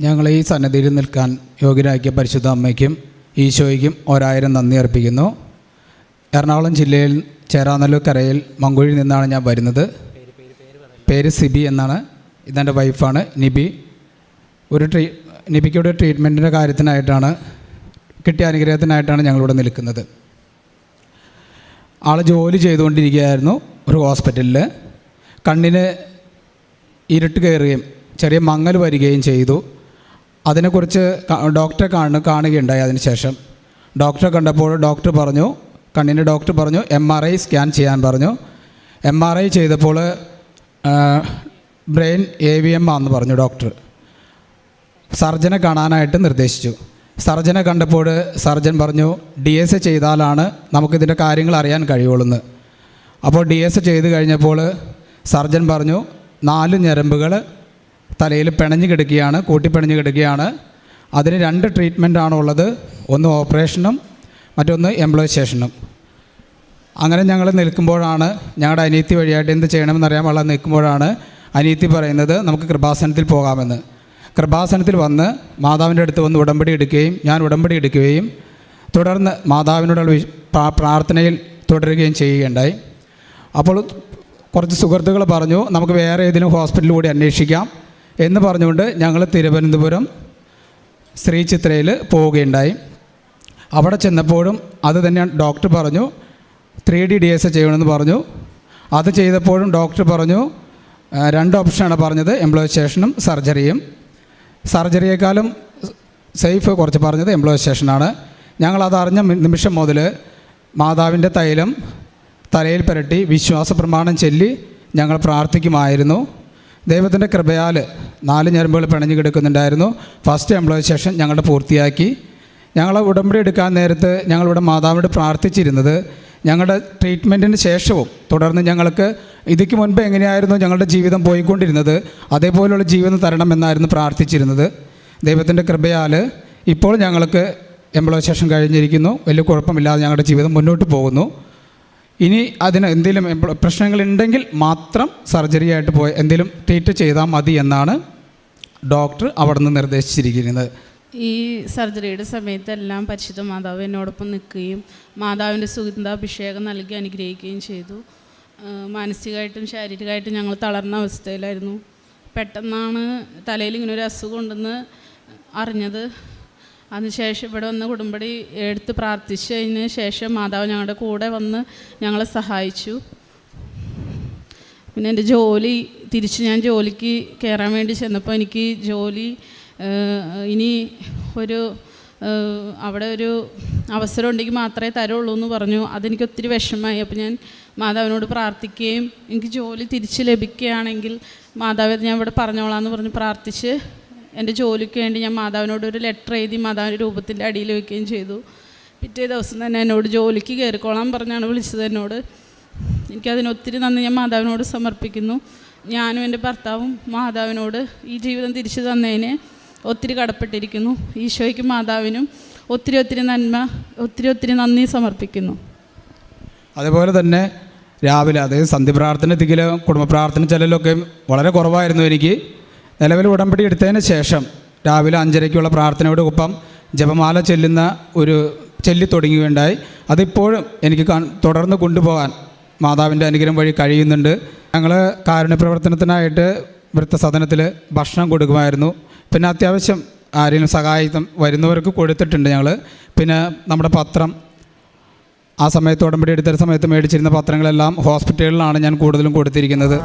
ഞങ്ങളെ ഈ സന്നദ്ധിയിൽ നിൽക്കാൻ യോഗ്യരാക്കിയ പരിശുദ്ധ അമ്മയ്ക്കും ഈശോയ്ക്കും 1000 നന്ദി അർപ്പിക്കുന്നു. എറണാകുളം ജില്ലയിൽ ചേരാനല്ലൂർ കരയിൽ മങ്കുഴിയിൽ നിന്നാണ് ഞാൻ വരുന്നത്. പേര് സിബി എന്നാണ്. ഇതെൻ്റെ വൈഫാണ് നിബി. നിബിക്കൊരു ട്രീറ്റ്മെൻറ്റിൻ്റെ കാര്യത്തിനായിട്ടാണ്, കിട്ടിയ അനുഗ്രഹത്തിനായിട്ടാണ് ഞങ്ങളിവിടെ നിൽക്കുന്നത്. ആൾ ജോലി ചെയ്തുകൊണ്ടിരിക്കുകയായിരുന്നു ഒരു ഹോസ്പിറ്റലിൽ. കണ്ണിന് ഇരുട്ട് കയറുകയും ചെറിയ മങ്ങൽ വരികയും ചെയ്തു. അതിനെക്കുറിച്ച് ഡോക്ടറെ കാണുകയുണ്ടായി. അതിനുശേഷം ഡോക്ടറെ കണ്ടപ്പോൾ കണ്ണിൻ്റെ ഡോക്ടർ പറഞ്ഞു MRI സ്കാൻ ചെയ്യാൻ പറഞ്ഞു. MRI ചെയ്തപ്പോൾ ബ്രെയിൻ AVM ആണെന്ന് പറഞ്ഞു ഡോക്ടർ. സർജനെ കാണാനായിട്ട് നിർദ്ദേശിച്ചു. സർജനെ കണ്ടപ്പോൾ സർജൻ പറഞ്ഞു DSA ചെയ്താലാണ് നമുക്കിതിൻ്റെ കാര്യങ്ങൾ അറിയാൻ കഴിയുള്ളൂ. അപ്പോൾ DSA ചെയ്ത് കഴിഞ്ഞപ്പോൾ സർജൻ പറഞ്ഞു 4 ഞരമ്പുകൾ തലയിൽ പിണഞ്ഞ് കിടക്കുകയാണ്, കൂട്ടിപ്പിണഞ്ഞ് കിടക്കുകയാണ്. അതിന് 2 ട്രീറ്റ്മെൻറ്റാണുള്ളത്. ഒന്ന് ഓപ്പറേഷനും മറ്റൊന്ന് എംബ്ലോയിസേഷനും. അങ്ങനെ ഞങ്ങൾ നിൽക്കുമ്പോഴാണ്, ഞങ്ങളുടെ അനിയത്തി വഴിയായിട്ട് എന്ത് ചെയ്യണമെന്നറിയാൻ വളരെ നിൽക്കുമ്പോഴാണ് അനിയത്തി പറയുന്നത് നമുക്ക് കൃപാസനത്തിൽ പോകാമെന്ന്. കൃപാസനത്തിൽ വന്ന് മാതാവിൻ്റെ അടുത്ത് വന്ന് ഉടമ്പടി എടുക്കുകയും ഞാൻ ഉടമ്പടി എടുക്കുകയും തുടർന്ന് മാതാവിനോടുള്ള പ്രാർത്ഥനയിൽ തുടരുകയും ചെയ്യുകയുണ്ടായി. അപ്പോൾ കുറച്ച് സുഹൃത്തുക്കൾ പറഞ്ഞു നമുക്ക് വേറെ ഏതെങ്കിലും ഹോസ്പിറ്റലിൽ കൂടി അന്വേഷിക്കാം എന്ന് പറഞ്ഞുകൊണ്ട് ഞങ്ങൾ തിരുവനന്തപുരം ശ്രീ ചിത്രയിൽ പോവുകയുണ്ടായി. അവിടെ ചെന്നപ്പോഴും അത് തന്നെ ഡോക്ടർ പറഞ്ഞു 3D DSA ചെയ്യണമെന്ന് പറഞ്ഞു. അത് ചെയ്തപ്പോഴും ഡോക്ടർ പറഞ്ഞു 2 ഓപ്ഷനാണ് പറഞ്ഞത്, എംബ്ലോയിസേഷനും സർജറിയും. സർജറിയേക്കാളും സേഫ് കുറച്ച് പറഞ്ഞത് എംബ്ലോയിസേഷനാണ്. ഞങ്ങളതറിഞ്ഞ നിമിഷം മുതൽ മാതാവിൻ്റെ തൈലം തലയിൽ പുരട്ടി വിശ്വാസ പ്രമാണം ചൊല്ലി ഞങ്ങൾ പ്രാർത്ഥിക്കുമായിരുന്നു. ദൈവത്തിൻ്റെ കൃപയാൽ 4 ഞരമ്പുകൾ പിണഞ്ഞു കിടക്കുന്നുണ്ടായിരുന്നു. ഫസ്റ്റ് എംബ്ലോയിസേഷൻ ഞങ്ങളുടെ പൂർത്തിയാക്കി. ഞങ്ങൾ ഉടമ്പടി എടുക്കാൻ നേരത്ത് ഞങ്ങളിവിടെ മാതാവിനോട് പ്രാർത്ഥിച്ചിരുന്നത് ഞങ്ങളുടെ ട്രീറ്റ്മെൻറ്റിന് ശേഷവും തുടർന്ന് ഞങ്ങൾക്ക് ഇതിക്ക് മുൻപ് എങ്ങനെയായിരുന്നു ഞങ്ങളുടെ ജീവിതം പോയിക്കൊണ്ടിരുന്നത് അതേപോലെയുള്ള ജീവിതം തരണമെന്നായിരുന്നു പ്രാർത്ഥിച്ചിരുന്നത്. ദൈവത്തിൻ്റെ കൃപയാൽ ഇപ്പോൾ ഞങ്ങൾക്ക് എംബ്ലോയിസേഷൻ കഴിഞ്ഞിരിക്കുന്നു. വലിയ കുഴപ്പമില്ലാതെ ഞങ്ങളുടെ ജീവിതം മുന്നോട്ട് പോകുന്നു. ഇനി അതിന് എന്തെങ്കിലും പ്രശ്നങ്ങളുണ്ടെങ്കിൽ മാത്രം സർജറിയായിട്ട് എന്തെങ്കിലും ട്രീറ്റ് ചെയ്താൽ മതി എന്നാണ് ഡോക്ടർ അവിടെ നിന്ന് നിർദ്ദേശിച്ചിരിക്കുന്നത്. ഈ സർജറിയുടെ സമയത്തെല്ലാം പരിശുദ്ധ മാതാവ് എന്നോടൊപ്പം നിൽക്കുകയും മാതാവിൻ്റെ സുഗന്ധാഭിഷേകം നൽകി അനുഗ്രഹിക്കുകയും ചെയ്തു. മാനസികമായിട്ടും ശാരീരികമായിട്ടും ഞങ്ങൾ തളർന്ന അവസ്ഥയിലായിരുന്നു. പെട്ടെന്നാണ് തലയിൽ ഇങ്ങനെ ഒരു അസുഖം ഉണ്ടെന്ന് അറിഞ്ഞത്. അതിനുശേഷം ഇവിടെ വന്ന് കുടുംബടി എടുത്ത് പ്രാർത്ഥിച്ചതിന് ശേഷം മാതാവ് ഞങ്ങളുടെ കൂടെ വന്ന് ഞങ്ങളെ സഹായിച്ചു. പിന്നെ എൻ്റെ ജോലി തിരിച്ച് ഞാൻ ജോലിക്ക് കയറാൻ വേണ്ടി ചെന്നപ്പോൾ എനിക്ക് ജോലി ഇനി അവിടെ ഒരു അവസരം ഉണ്ടെങ്കിൽ മാത്രമേ തരുള്ളൂ എന്ന് പറഞ്ഞു. അതെനിക്ക് ഒത്തിരി വിഷമമായി. അപ്പോൾ ഞാൻ മാതാവിനോട് പ്രാർത്ഥിക്കുകയും എനിക്ക് ജോലി തിരിച്ച് ലഭിക്കുകയാണെങ്കിൽ മാതാവ് ഞാൻ ഇവിടെ പറഞ്ഞോളാം എന്ന് പറഞ്ഞ് പ്രാർത്ഥിച്ച് എൻ്റെ ജോലിക്ക് വേണ്ടി ഞാൻ മാതാവിനോട് ഒരു ലെറ്റർ എഴുതി മാതാവിൻ്റെ രൂപത്തിൻ്റെ അടിയിൽ വയ്ക്കുകയും ചെയ്തു. പിറ്റേ ദിവസം തന്നെ എന്നോട് ജോലിക്ക് കയറിക്കോളാൻ പറഞ്ഞാണ് വിളിച്ചത് എന്നോട്. എനിക്കതിനൊത്തിരി നന്ദി ഞാൻ മാതാവിനോട് സമർപ്പിക്കുന്നു. ഞാനും എൻ്റെ ഭർത്താവും മാതാവിനോട് ഈ ജീവിതം തിരിച്ചു തന്നതിന് ഒത്തിരി കടപ്പെട്ടിരിക്കുന്നു. ഈശോയ്ക്കും മാതാവിനും ഒത്തിരി നന്ദി സമർപ്പിക്കുന്നു. അതുപോലെ തന്നെ രാവിലെ അതായത് സന്ധ്യപ്രാർത്ഥനത്തിലെ കുടുംബ പ്രാർത്ഥന ചെല്ലലൊക്കെ വളരെ കുറവായിരുന്നു എനിക്ക്. നിലവിൽ ഉടമ്പടി എടുത്തതിന് ശേഷം രാവിലെ 5:30-ക്കുള്ള പ്രാർത്ഥനയോടൊപ്പം ജപമാല ചൊല്ലി തുടങ്ങുകയുണ്ടായി. അതിപ്പോഴും എനിക്ക് തുടർന്ന് കൊണ്ടുപോകാൻ മാതാവിൻ്റെ അനുഗ്രഹം വഴി കഴിയുന്നുണ്ട്. ഞങ്ങൾ കാരുണ്യ പ്രവർത്തനത്തിനായിട്ട് വൃദ്ധസദനത്തിൽ ഭക്ഷണം കൊടുക്കുമായിരുന്നു. പിന്നെ അത്യാവശ്യം ആരെങ്കിലും സഹായം വരുന്നവർക്ക് കൊടുത്തിട്ടുണ്ട് ഞങ്ങൾ. പിന്നെ നമ്മുടെ പത്രം ആ സമയത്ത് ഉടമ്പടി എടുത്ത സമയത്ത് മേടിച്ചിരുന്ന പത്രങ്ങളെല്ലാം ഹോസ്പിറ്റലുകളിലാണ് ഞാൻ കൂടുതലും കൊടുത്തിരിക്കുന്നത്.